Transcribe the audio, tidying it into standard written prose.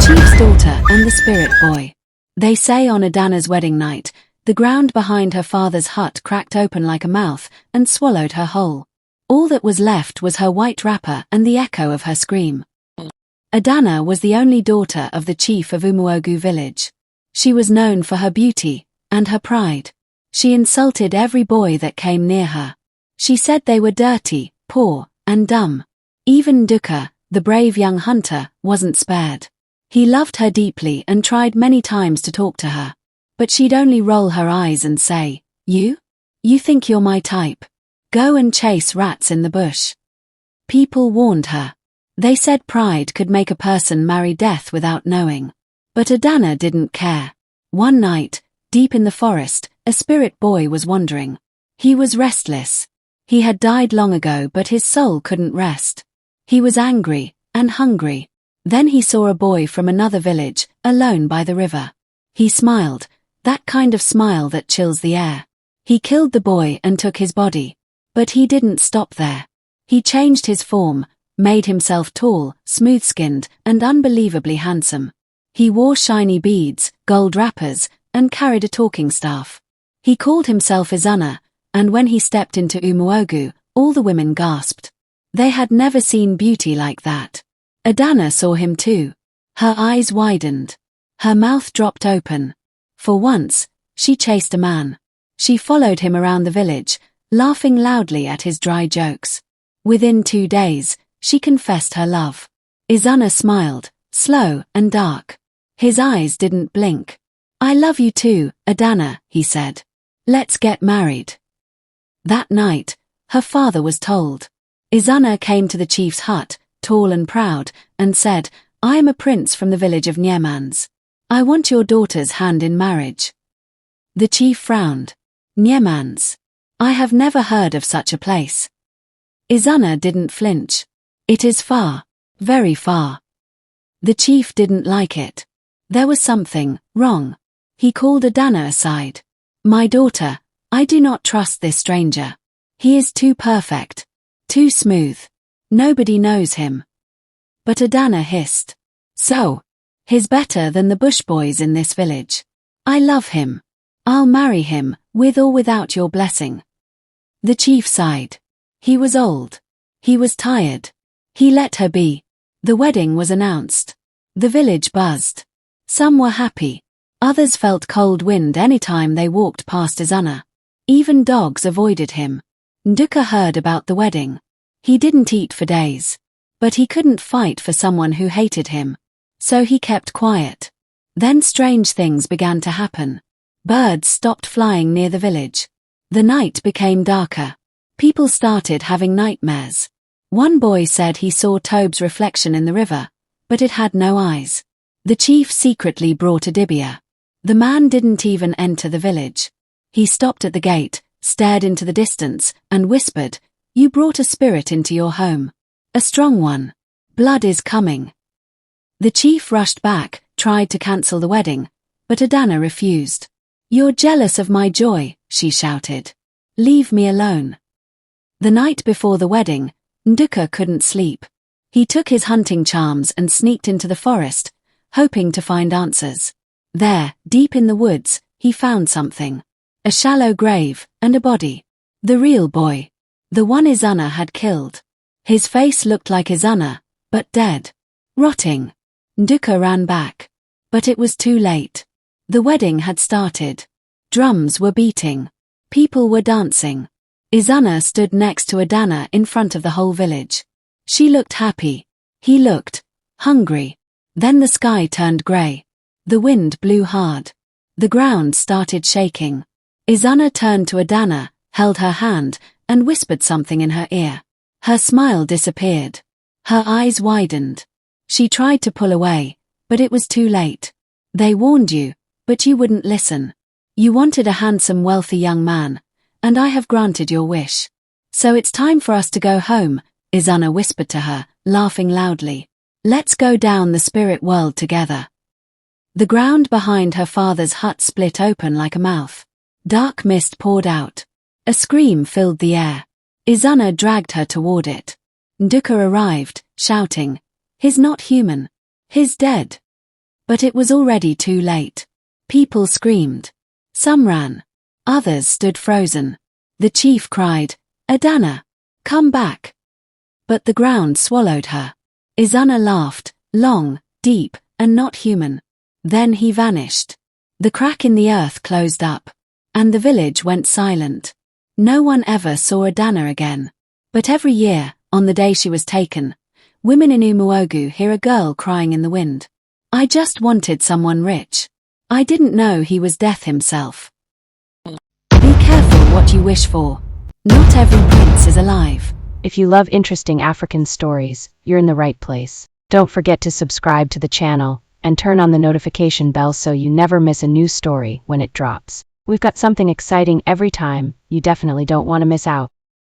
chief's daughter and the spirit boy. They say on Adanna's wedding night, the ground behind her father's hut cracked open like a mouth and swallowed her whole. All that was left was her white wrapper and the echo of her scream. Adanna was the only daughter of the chief of Umuogu village. She was known for her beauty and her pride. She insulted every boy that came near her. She said they were dirty, poor, and dumb. Even Duka, the brave young hunter, wasn't spared. He loved her deeply and tried many times to talk to her. But she'd only roll her eyes and say, You think you're my type? Go and chase rats in the bush. People warned her. They said pride could make a person marry death without knowing. But Adanna didn't care. One night, deep in the forest, a spirit boy was wandering. He was restless. He had died long ago, but his soul couldn't rest. He was angry and hungry. Then he saw a boy from another village, alone by the river. He smiled, that kind of smile that chills the air. He killed the boy and took his body. But he didn't stop there. He changed his form, made himself tall, smooth-skinned, and unbelievably handsome. He wore shiny beads, gold wrappers, and carried a talking staff. He called himself Adanna, and when he stepped into Umuogu, all the women gasped. They had never seen beauty like that. Adanna saw him too. Her eyes widened. Her mouth dropped open. For once, she chased a man. She followed him around the village, laughing loudly at his dry jokes. Within 2 days, she confessed her love. Adanna smiled, slow and dark. His eyes didn't blink. I love you too, Adanna, he said. Let's get married. That night, her father was told. Adanna came to the chief's hut, tall and proud, and said, I am a prince from the village of Nyemans. I want your daughter's hand in marriage. The chief frowned. Nyemans. I have never heard of such a place. Adanna didn't flinch. It is far, very far. The chief didn't like it. There was something wrong. He called Adanna aside. My daughter, I do not trust this stranger. He is too perfect. Too smooth. Nobody knows him. But Adanna hissed. So, he's better than the bush boys in this village. I love him. I'll marry him, with or without your blessing. The chief sighed. He was old. He was tired. He let her be. The wedding was announced. The village buzzed. Some were happy. Others felt cold wind anytime they walked past Adanna. Even dogs avoided him. Nduka heard about the wedding. He didn't eat for days. But he couldn't fight for someone who hated him. So he kept quiet. Then strange things began to happen. Birds stopped flying near the village. The night became darker. People started having nightmares. One boy said he saw Tobe's reflection in the river, but it had no eyes. The chief secretly brought a dibia. The man didn't even enter the village. He stopped at the gate, stared into the distance, and whispered, You brought a spirit into your home. A strong one. Blood is coming. The chief rushed back, tried to cancel the wedding, but Adanna refused. You're jealous of my joy, she shouted. Leave me alone. The night before the wedding, Nduka couldn't sleep. He took his hunting charms and sneaked into the forest, hoping to find answers. There, deep in the woods, he found something. A shallow grave, and a body. The real boy. The one Adanna had killed. His face looked like Adanna, but dead. Rotting. Nduka ran back. But it was too late. The wedding had started. Drums were beating. People were dancing. Adanna stood next to Adanna in front of the whole village. She looked happy. He looked hungry. Then the sky turned grey. The wind blew hard. The ground started shaking. Adanna turned to Adanna, held her hand, and whispered something in her ear. Her smile disappeared. Her eyes widened. She tried to pull away, but it was too late. They warned you, but you wouldn't listen. You wanted a handsome, wealthy young man, and I have granted your wish. So it's time for us to go home, Adanna whispered to her, laughing loudly. Let's go down the spirit world together. The ground behind her father's hut split open like a mouth. Dark mist poured out. A scream filled the air. Adanna dragged her toward it. Nduka arrived, shouting, He's not human. He's dead. But it was already too late. People screamed. Some ran. Others stood frozen. The chief cried, "Adanna, come back." But the ground swallowed her. Adanna laughed, long, deep, and not human. Then he vanished. The crack in the earth closed up, and the village went silent. No one ever saw Adanna again. But every year, on the day she was taken, women in Umuogu hear a girl crying in the wind. "I just wanted someone rich. I didn't know he was death himself." Be careful what you wish for. Not every prince is alive. If you love interesting African stories, you're in the right place. Don't forget to subscribe to the channel and turn on the notification bell so you never miss a new story when it drops. We've got something exciting every time. You definitely don't want to miss out.